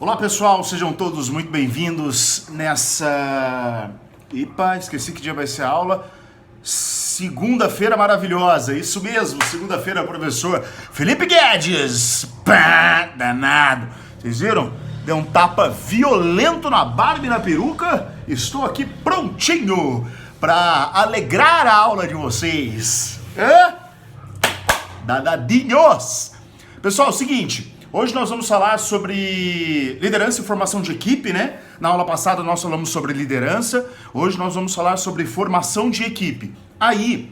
Olá pessoal, sejam todos muito bem-vindos nessa... Epa, esqueci que dia vai ser a aula. Segunda-feira maravilhosa, isso mesmo, segunda-feira, professor Felipe Guedes. Pá, danado. Vocês viram? Deu um tapa violento na barba e na peruca. Estou aqui prontinho para alegrar a aula de vocês. Danadinhos! Pessoal, é o seguinte... Hoje nós vamos falar sobre liderança e formação de equipe, né? Na aula passada nós falamos sobre liderança, hoje nós vamos falar sobre formação de equipe. Aí,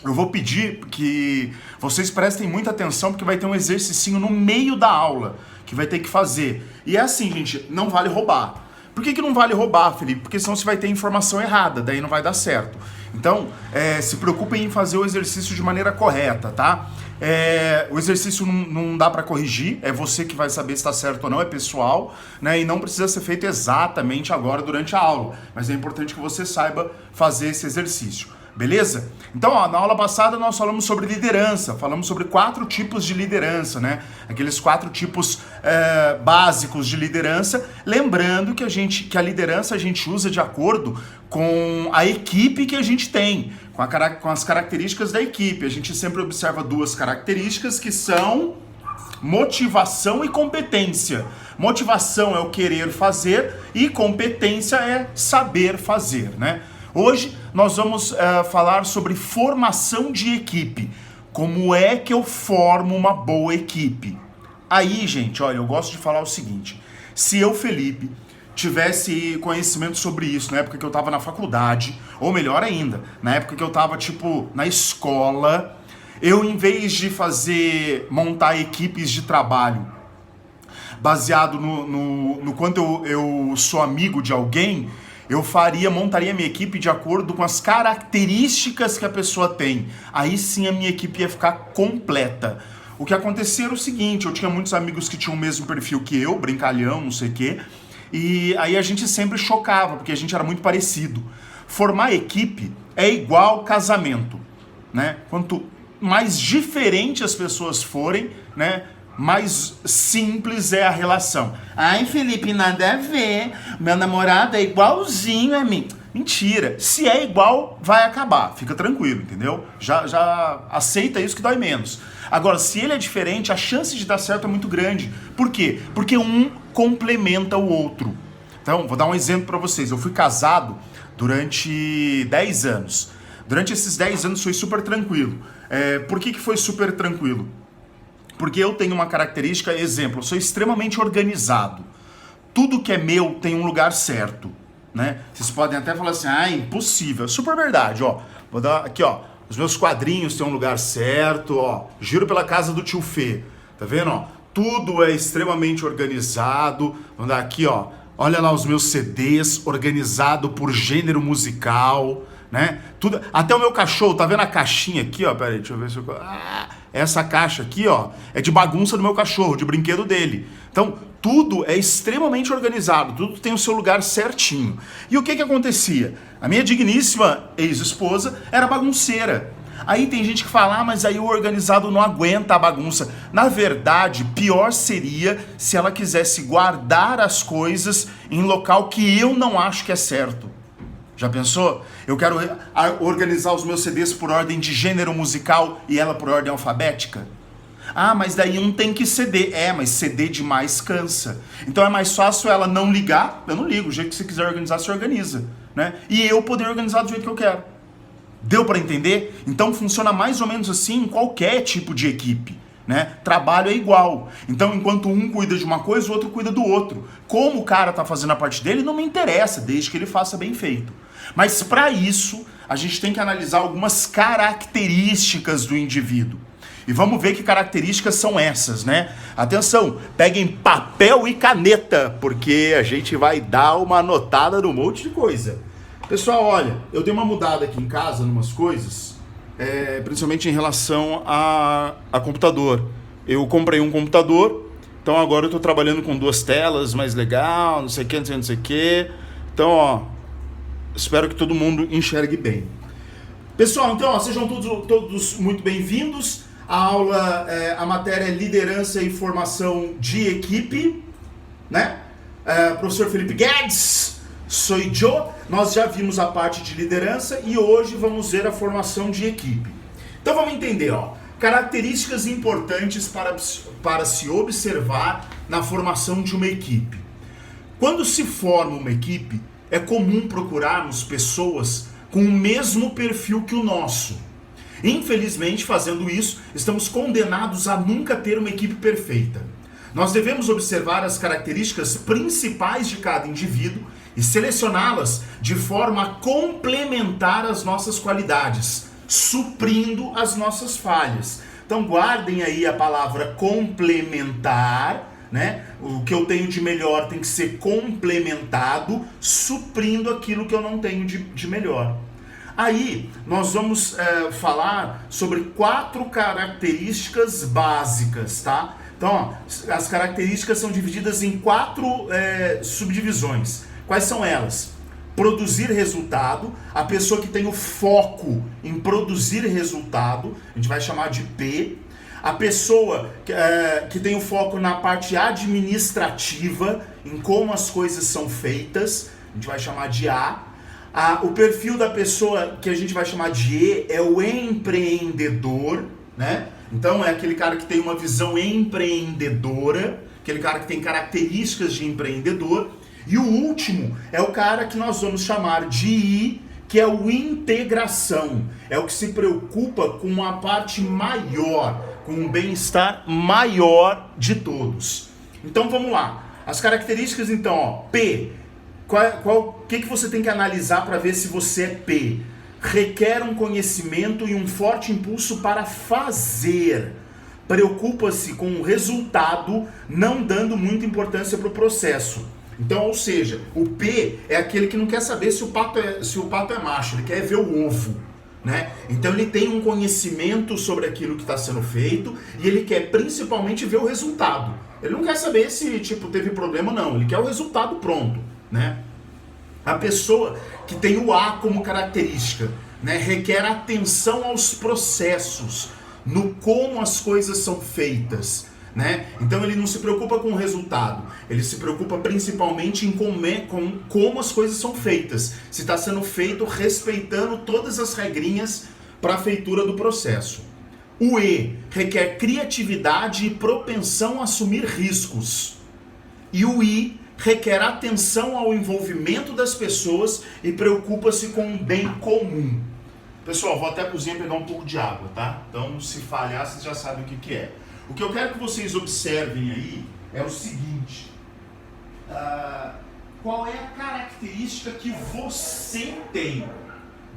eu vou pedir que vocês prestem muita atenção, porque vai ter um exercicinho no meio da aula, que vai ter que fazer. E é assim, gente, não vale roubar. Por que não vale roubar, Felipe? Porque senão você vai ter informação errada, daí não vai dar certo. Então, se preocupem em fazer o exercício de maneira correta, tá? O exercício não dá para corrigir, é você que vai saber se está certo ou não, é pessoal, né? E não precisa ser feito exatamente agora durante a aula, mas é importante que você saiba fazer esse exercício, beleza? Então, na aula passada nós falamos sobre liderança, falamos sobre 4 tipos de liderança, né? Aqueles 4 tipos básicos de liderança, lembrando que a liderança a gente usa de acordo com a equipe que a gente tem, com as características da equipe. A gente sempre observa 2 características que são motivação e competência. Motivação é o querer fazer e competência é saber fazer, né? Hoje nós vamos falar sobre formação de equipe. Como é que eu formo uma boa equipe? Aí, gente, olha, eu gosto de falar o seguinte. Se eu, Felipe, tivesse conhecimento sobre isso na época que eu tava na faculdade, ou melhor ainda, na época que eu tava, tipo, na escola, eu, em vez de montar equipes de trabalho baseado no quanto eu sou amigo de alguém, eu montaria minha equipe de acordo com as características que a pessoa tem. Aí sim a minha equipe ia ficar completa. O que acontecia era o seguinte, eu tinha muitos amigos que tinham o mesmo perfil que eu, brincalhão, não sei o quê, e aí a gente sempre chocava, porque a gente era muito parecido. Formar equipe é igual casamento, né? Quanto mais diferente as pessoas forem, né, mais simples é a relação. Ai, Felipe, nada a ver. Meu namorado é igualzinho a mim. Mentira. Se é igual, vai acabar. Fica tranquilo, entendeu? Já aceita isso que dói menos. Agora, se ele é diferente, a chance de dar certo é muito grande. Por quê? Porque um complementa o outro. Então, vou dar um exemplo para vocês. Eu fui casado durante 10 anos. Durante esses 10 anos foi super tranquilo. Por que foi super tranquilo? Porque eu tenho uma característica, exemplo, eu sou extremamente organizado. Tudo que é meu tem um lugar certo, né? Vocês podem até falar assim, impossível. É super verdade, ó. Vou dar aqui, ó. Os meus quadrinhos têm um lugar certo, ó. Giro pela casa do tio Fê. Tá vendo, ó? Tudo é extremamente organizado. Vamos dar aqui, ó. Olha lá os meus CDs, organizado por gênero musical, né? Tudo, até o meu cachorro, tá vendo a caixinha aqui, ó? Pera aí, deixa eu ver se eu... essa caixa aqui, ó, é de bagunça do meu cachorro, de brinquedo dele. Então, tudo é extremamente organizado, tudo tem o seu lugar certinho. E o que acontecia? A minha digníssima ex-esposa era bagunceira. Aí tem gente que fala, mas aí o organizado não aguenta a bagunça. Na verdade, pior seria se ela quisesse guardar as coisas em local que eu não acho que é certo. Já pensou? Eu quero organizar os meus CDs por ordem de gênero musical e ela por ordem alfabética? Mas daí um tem que CD. Mas CD demais cansa. Então é mais fácil ela não ligar. Eu não ligo, o jeito que você quiser organizar, você organiza, né? E eu poder organizar do jeito que eu quero. Deu para entender? Então funciona mais ou menos assim em qualquer tipo de equipe, né? Trabalho é igual. Então, enquanto um cuida de uma coisa, o outro cuida do outro. Como o cara tá fazendo a parte dele, não me interessa, desde que ele faça bem feito. Mas para isso, a gente tem que analisar algumas características do indivíduo. E vamos ver que características são essas, né? Atenção, peguem papel e caneta, porque a gente vai dar uma anotada no monte de coisa. Pessoal, olha, eu dei uma mudada aqui em casa, em umas coisas, principalmente em relação a computador. Eu comprei um computador, então agora eu tô trabalhando com 2 telas, mais legal, não sei o que, não sei o que. Então, ó, espero que todo mundo enxergue bem. Pessoal, então, ó, sejam todos muito bem-vindos. A aula, a matéria é liderança e formação de equipe. né? Professor Felipe Guedes, sou eu. Nós já vimos a parte de liderança e hoje vamos ver a formação de equipe. Então vamos entender, ó, características importantes para se observar na formação de uma equipe. Quando se forma uma equipe, é comum procurarmos pessoas com o mesmo perfil que o nosso. Infelizmente, fazendo isso, estamos condenados a nunca ter uma equipe perfeita. Nós devemos observar as características principais de cada indivíduo e selecioná-las de forma a complementar as nossas qualidades, suprindo as nossas falhas. Então guardem aí a palavra complementar, né? O que eu tenho de melhor tem que ser complementado, suprindo aquilo que eu não tenho de melhor. Aí nós vamos falar sobre 4 características básicas, tá? Então, ó, as características são divididas em 4 subdivisões. Quais são elas? Produzir resultado, a pessoa que tem o foco em produzir resultado, a gente vai chamar de P. A pessoa que tem o foco na parte administrativa, em como as coisas são feitas, a gente vai chamar de A. O perfil da pessoa que a gente vai chamar de E é o empreendedor, né? Então é aquele cara que tem uma visão empreendedora, aquele cara que tem características de empreendedor. E o último é o cara que nós vamos chamar de I, que é o integração. É o que se preocupa com a parte maior, com o bem-estar maior de todos. Então vamos lá. As características então, ó, P. O que você tem que analisar para ver se você é P? Requer um conhecimento e um forte impulso para fazer. Preocupa-se com o resultado, não dando muita importância para o processo. Então, ou seja, o P é aquele que não quer saber se o pato é macho, ele quer ver o ovo, né? Então ele tem um conhecimento sobre aquilo que está sendo feito e ele quer principalmente ver o resultado. Ele não quer saber se teve problema ou não, ele quer o resultado pronto, né? A pessoa que tem o A como característica, né, requer atenção aos processos, no como as coisas são feitas, né? Então ele não se preocupa com o resultado, ele se preocupa principalmente em como as coisas são feitas, se está sendo feito respeitando todas as regrinhas para a feitura do processo. O E requer criatividade e propensão a assumir riscos. E o I requer atenção ao envolvimento das pessoas e preocupa-se com o bem comum. Pessoal, vou até a cozinha pegar um pouco de água, tá? Então, se falhar, vocês já sabem o que é. O que eu quero que vocês observem aí é o seguinte. Qual é a característica que você tem?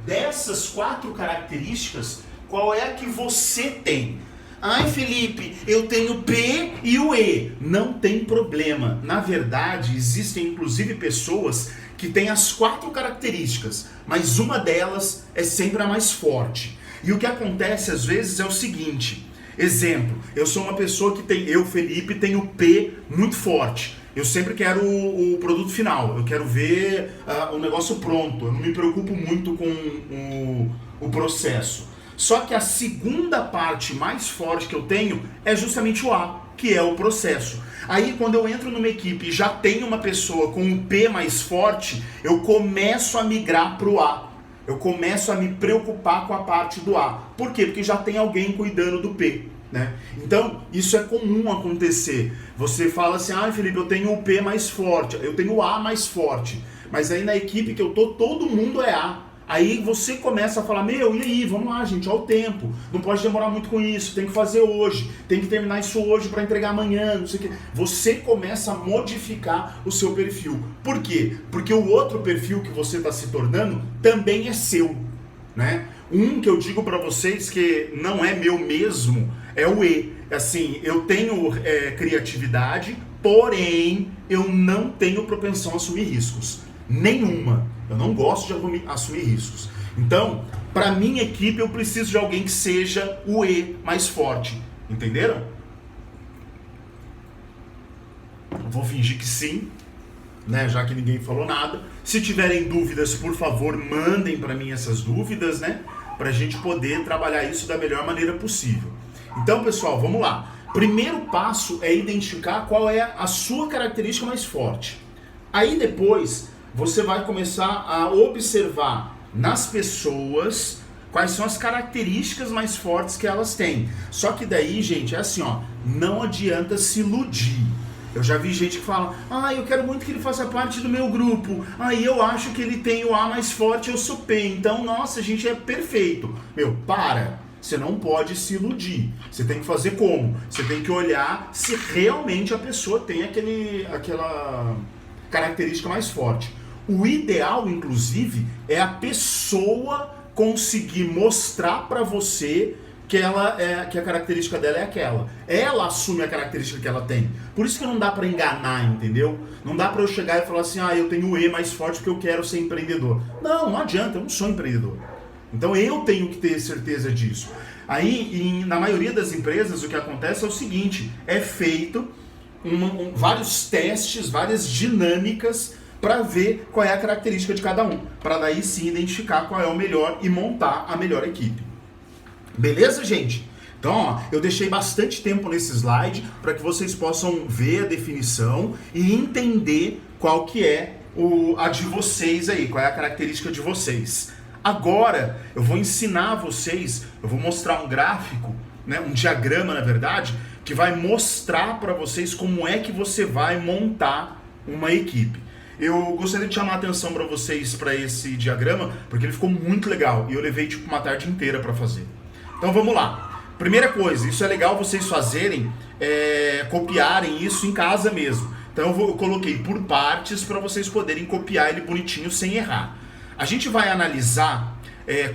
Dessas 4 características, qual é a que você tem? Ai, Felipe, eu tenho o P e o E. Não tem problema. Na verdade, existem inclusive pessoas que têm as 4 características, mas uma delas é sempre a mais forte. E o que acontece às vezes é o seguinte. Exemplo, eu sou uma pessoa que Felipe, tenho o P muito forte. Eu sempre quero o produto final, eu quero ver o negócio pronto, eu não me preocupo muito com o processo. Só que a segunda parte mais forte que eu tenho é justamente o A, que é o processo. Aí quando eu entro numa equipe e já tenho uma pessoa com um P mais forte, eu começo a migrar para o A. Eu começo a me preocupar com a parte do A. Por quê? Porque já tem alguém cuidando do P, né? Então, isso é comum acontecer. Você fala assim, Felipe, eu tenho o P mais forte, eu tenho o A mais forte. Mas aí na equipe que eu tô, todo mundo é A. Aí você começa a falar, e aí, vamos lá, gente, olha o tempo, não pode demorar muito com isso, tem que fazer hoje, tem que terminar isso hoje para entregar amanhã, não sei o quê. Você começa a modificar o seu perfil. Por quê? Porque o outro perfil que você está se tornando também é seu, né? Um que eu digo para vocês que não é meu mesmo é o E. Assim, eu tenho criatividade, porém eu não tenho propensão a assumir riscos. Nenhuma. Eu não gosto de assumir riscos. Então, para minha equipe, eu preciso de alguém que seja o E mais forte. Entenderam? Vou fingir que sim, né? Já que ninguém falou nada. Se tiverem dúvidas, por favor, mandem para mim essas dúvidas, né? Para a gente poder trabalhar isso da melhor maneira possível. Então, pessoal, vamos lá. Primeiro passo é identificar qual é a sua característica mais forte. Aí depois você vai começar a observar nas pessoas quais são as características mais fortes que elas têm. Só que daí, gente, é assim, ó, não adianta se iludir. Eu já vi gente que fala, eu quero muito que ele faça parte do meu grupo. Eu acho que ele tem o A mais forte, eu sou P. Então, nossa, a gente é perfeito. Para. Você não pode se iludir. Você tem que fazer como? Você tem que olhar se realmente a pessoa tem aquela característica mais forte. O ideal, inclusive, é a pessoa conseguir mostrar para você que a característica dela é aquela. Ela assume a característica que ela tem. Por isso que não dá para enganar, entendeu? Não dá para eu chegar e falar assim, eu tenho o E mais forte porque eu quero ser empreendedor. Não adianta, eu não sou empreendedor. Então eu tenho que ter certeza disso. Aí, na maioria das empresas, o que acontece é o seguinte, é feito vários testes, várias dinâmicas para ver qual é a característica de cada um, para daí sim identificar qual é o melhor e montar a melhor equipe. Beleza, gente? Então, eu deixei bastante tempo nesse slide para que vocês possam ver a definição e entender qual que é a de vocês aí, qual é a característica de vocês. Agora, eu vou ensinar vocês, eu vou mostrar um gráfico, né, um diagrama, na verdade, que vai mostrar para vocês como é que você vai montar uma equipe. Eu gostaria de chamar a atenção para vocês para esse diagrama, porque ele ficou muito legal e eu levei tipo uma tarde inteira para fazer. Então vamos lá. Primeira coisa, isso é legal vocês fazerem, copiarem isso em casa mesmo. Então eu coloquei por partes para vocês poderem copiar ele bonitinho sem errar. A gente vai analisar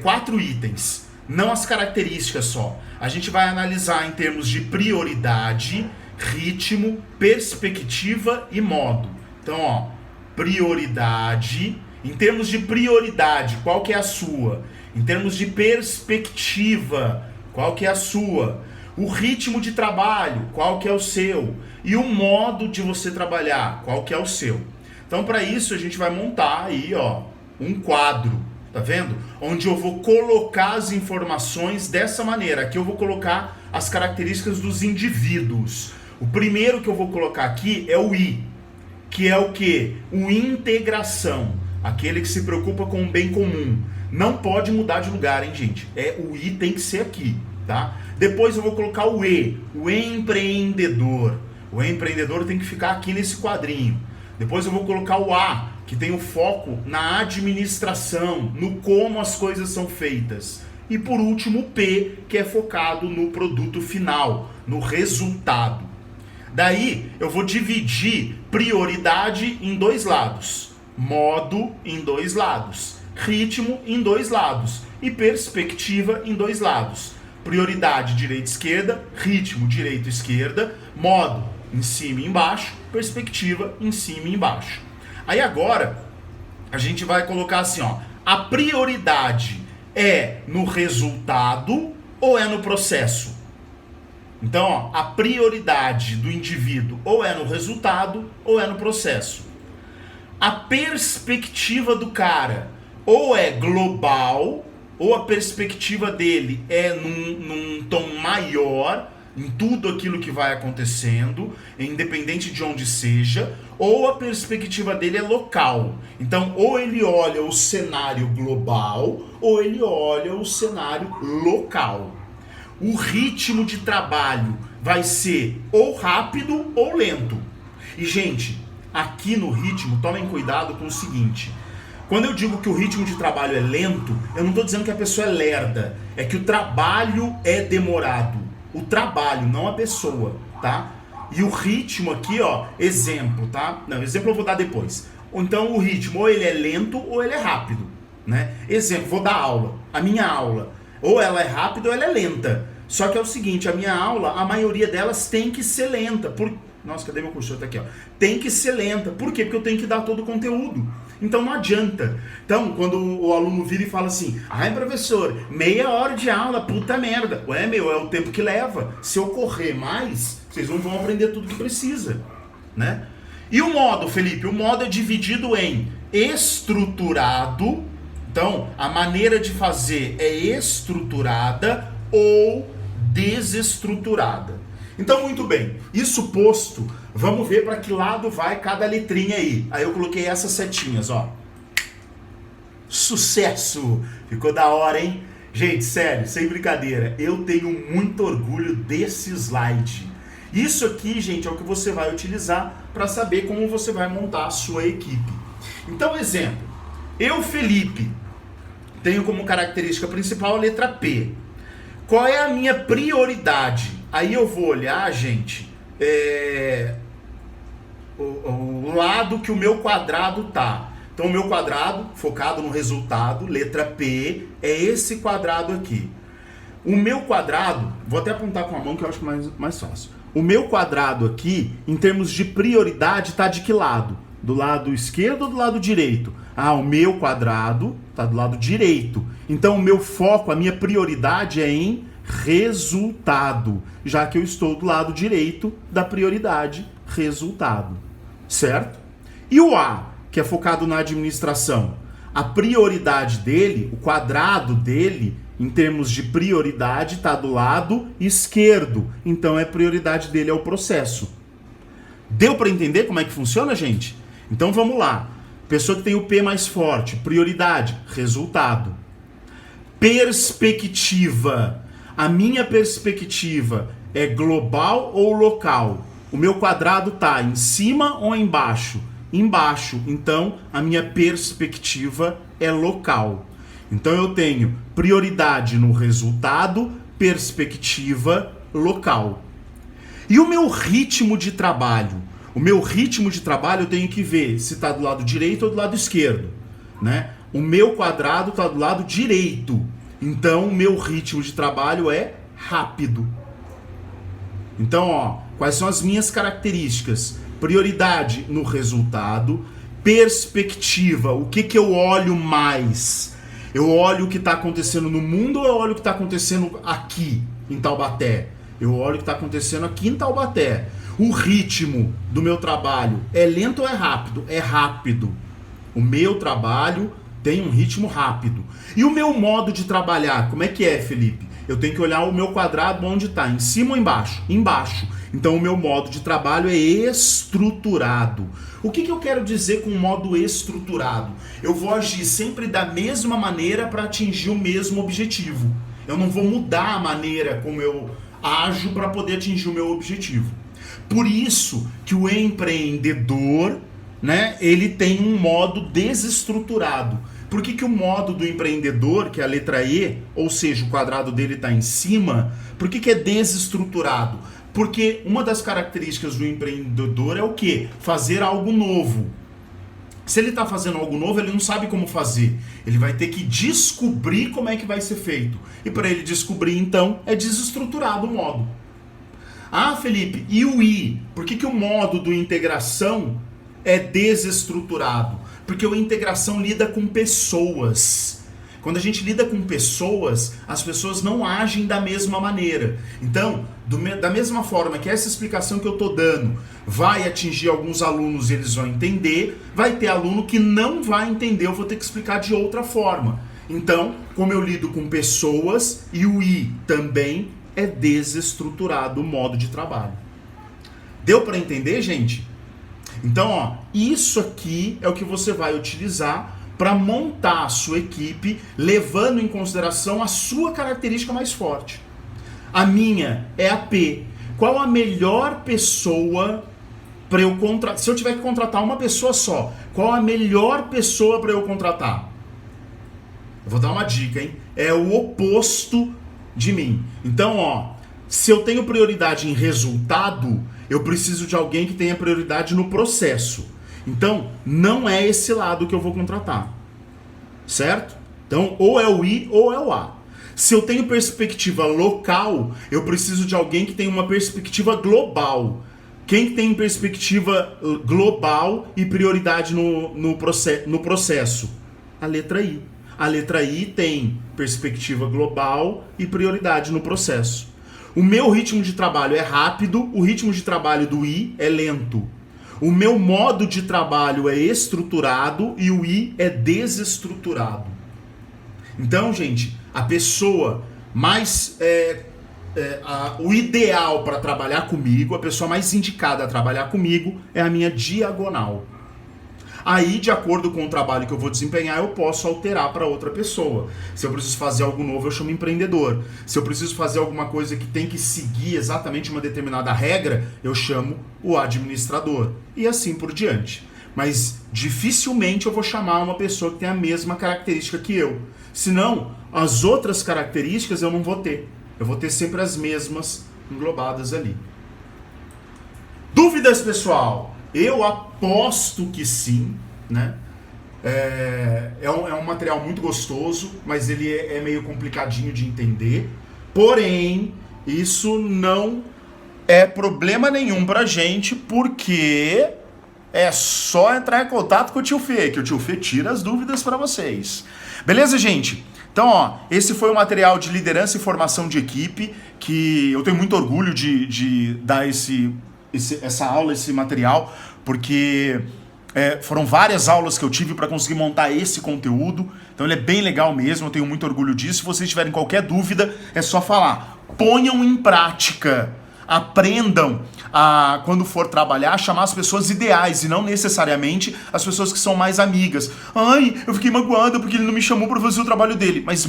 4 itens, não as características só. A gente vai analisar em termos de prioridade, ritmo, perspectiva e modo. Então, prioridade. Em termos de prioridade, qual que é a sua? Em termos de perspectiva, qual que é a sua? O ritmo de trabalho, qual que é o seu? E o modo de você trabalhar, qual que é o seu? Então, para isso, a gente vai montar aí, um quadro, tá vendo? Onde eu vou colocar as informações dessa maneira. Aqui eu vou colocar as características dos indivíduos. O primeiro que eu vou colocar aqui é o I, que é o quê? O integração, aquele que se preocupa com o bem comum. Não pode mudar de lugar, hein, gente? O I tem que ser aqui, tá? Depois eu vou colocar o E, o empreendedor. O empreendedor tem que ficar aqui nesse quadrinho. Depois eu vou colocar o A, que tem o foco na administração, no como as coisas são feitas. E por último o P, que é focado no produto final, no resultado. Daí eu vou dividir prioridade em 2 lados, modo em 2 lados, ritmo em 2 lados e perspectiva em 2 lados. Prioridade direita-esquerda, ritmo direita-esquerda, modo em cima e embaixo, perspectiva em cima e embaixo. Aí agora a gente vai colocar assim, a prioridade é no resultado ou é no processo? Então, a prioridade do indivíduo ou é no resultado ou é no processo. A perspectiva do cara ou é global, ou a perspectiva dele é num tom maior, em tudo aquilo que vai acontecendo, independente de onde seja, ou a perspectiva dele é local. Então, ou ele olha o cenário global, ou ele olha o cenário local. O ritmo de trabalho vai ser ou rápido ou lento. E, gente, aqui no ritmo, tomem cuidado com o seguinte. Quando eu digo que o ritmo de trabalho é lento, eu não estou dizendo que a pessoa é lerda. É que o trabalho é demorado. O trabalho, não a pessoa, tá? E o ritmo aqui, exemplo, tá? Não, exemplo eu vou dar depois. Então o ritmo, ou ele é lento ou ele é rápido, né? Exemplo, vou dar aula. A minha aula, ou ela é rápida ou ela é lenta. Só que é o seguinte, a minha aula, a maioria delas tem que ser lenta. Nossa, cadê meu cursor? Tá aqui, Tem que ser lenta. Por quê? Porque eu tenho que dar todo o conteúdo. Então não adianta. Então, quando o aluno vira e fala assim, professor, meia hora de aula, puta merda. É o tempo que leva. Se eu correr mais, vocês não vão aprender tudo que precisa, né? E o modo, Felipe? O modo é dividido em estruturado. Então, a maneira de fazer é estruturada ou desestruturada. Então, muito bem. Isso posto, vamos ver para que lado vai cada letrinha aí. Aí eu coloquei essas setinhas, ó. Sucesso! Ficou da hora, hein? Gente, sério, sem brincadeira, eu tenho muito orgulho desse slide. Isso aqui, gente, é o que você vai utilizar para saber como você vai montar a sua equipe. Então, exemplo, eu, Felipe, tenho como característica principal a letra P. Qual é a minha prioridade? Aí eu vou olhar, gente, o lado que o meu quadrado tá. Então o meu quadrado, focado no resultado, letra P, é esse quadrado aqui. O meu quadrado, vou até apontar com a mão que eu acho mais fácil. O meu quadrado aqui, em termos de prioridade, tá de que lado? Do lado esquerdo ou do lado direito? Ah, o meu quadrado tá do lado direito. Então o meu foco, a minha prioridade é em resultado, já que eu estou do lado direito da prioridade resultado, certo? E o A, que é focado na administração, a prioridade dele, o quadrado dele, em termos de prioridade, está do lado esquerdo. Então a prioridade dele é o processo. Deu para entender como é que funciona, gente? Então vamos lá. Pessoa que tem o P mais forte, prioridade, resultado. Perspectiva. A minha perspectiva é global ou local? O meu quadrado está em cima ou embaixo? Embaixo. Então a minha perspectiva é local. Então eu tenho prioridade no resultado, perspectiva local. E o meu ritmo de trabalho? O meu ritmo de trabalho eu tenho que ver se está do lado direito ou do lado esquerdo, né? O meu quadrado está do lado direito. Então o meu ritmo de trabalho é rápido. Então, ó, quais são as minhas características? Prioridade no resultado, perspectiva, o que eu olho mais? Eu olho o que está acontecendo no mundo ou eu olho o que está acontecendo aqui em Taubaté? Eu olho o que está acontecendo aqui em Taubaté. O ritmo do meu trabalho é lento ou é rápido? É rápido. O meu trabalho tem um ritmo rápido. E o meu modo de trabalhar, como é que é, Felipe? Eu tenho que olhar o meu quadrado onde está, em cima ou embaixo? Embaixo. Então o meu modo de trabalho é estruturado. O que eu quero dizer com modo estruturado? Eu vou agir sempre da mesma maneira para atingir o mesmo objetivo. Eu não vou mudar a maneira como eu ajo para poder atingir o meu objetivo. Por isso que o empreendedor, né, ele tem um modo desestruturado. Por que o modo do empreendedor, que é a letra E, ou seja, o quadrado dele está em cima, por que é desestruturado? Porque uma das características do empreendedor é o quê? Fazer algo novo. Se ele está fazendo algo novo, ele não sabe como fazer. Ele vai ter que descobrir como é que vai ser feito. E para ele descobrir, então, é desestruturado o modo. Ah, Felipe, e o I? Por que o modo do integração é desestruturado? Porque a integração lida com pessoas. Quando a gente lida com pessoas, as pessoas não agem da mesma maneira. Então, da mesma forma que essa explicação que eu estou dando vai atingir alguns alunos e eles vão entender, vai ter aluno que não vai entender, eu vou ter que explicar de outra forma. Então, como eu lido com pessoas e o I também é desestruturado o modo de trabalho. Deu para entender, gente? Então, ó, isso aqui é o que você vai utilizar para montar a sua equipe, levando em consideração a sua característica mais forte. A minha é a P. Qual a melhor pessoa para eu contratar? Se eu tiver que contratar uma pessoa só, qual a melhor pessoa para eu contratar? Eu vou dar uma dica, hein? É o oposto de mim. Então, ó, se eu tenho prioridade em resultado, eu preciso de alguém que tenha prioridade no processo. Então, não é esse lado que eu vou contratar. Certo? Então, ou é o I ou é o A. Se eu tenho perspectiva local, eu preciso de alguém que tenha uma perspectiva global. Quem tem perspectiva global e prioridade no processo? A letra I. A letra I tem perspectiva global e prioridade no processo. O meu ritmo de trabalho é rápido, o ritmo de trabalho do I é lento. O meu modo de trabalho é estruturado e o I é desestruturado. Então, gente, a pessoa mais o ideal para trabalhar comigo, a pessoa mais indicada a trabalhar comigo é a minha diagonal. Aí, de acordo com o trabalho que eu vou desempenhar, eu posso alterar para outra pessoa. Se eu preciso fazer algo novo, eu chamo empreendedor. Se eu preciso fazer alguma coisa que tem que seguir exatamente uma determinada regra, eu chamo o administrador. E assim por diante. Mas dificilmente eu vou chamar uma pessoa que tem a mesma característica que eu. Senão, as outras características eu não vou ter. Eu vou ter sempre as mesmas englobadas ali. Dúvidas, pessoal? Eu aposto que sim, né? É um material muito gostoso, mas ele é meio complicadinho de entender. Porém, isso não é problema nenhum pra gente, porque é só entrar em contato com o Tio Fê, que o Tio Fê tira as dúvidas pra vocês. Beleza, gente? Então, ó, esse foi o material de liderança e formação de equipe, que eu tenho muito orgulho de dar essa aula, esse material, porque foram várias aulas que eu tive para conseguir montar esse conteúdo, então ele é bem legal mesmo, eu tenho muito orgulho disso. Se vocês tiverem qualquer dúvida, é só falar. Ponham em prática, aprendam a, quando for trabalhar, chamar as pessoas ideais e não necessariamente as pessoas que são mais amigas. Ai, eu fiquei magoada porque ele não me chamou para fazer o trabalho dele. Mas,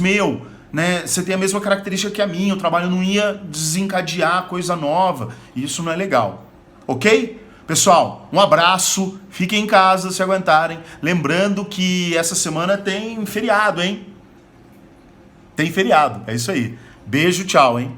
né, você tem a mesma característica que a minha, o trabalho não ia desencadear coisa nova, e isso não é legal. Ok? Pessoal, um abraço, fiquem em casa se aguentarem. Lembrando que essa semana tem feriado, hein? Tem feriado, é isso aí. Beijo, tchau, hein?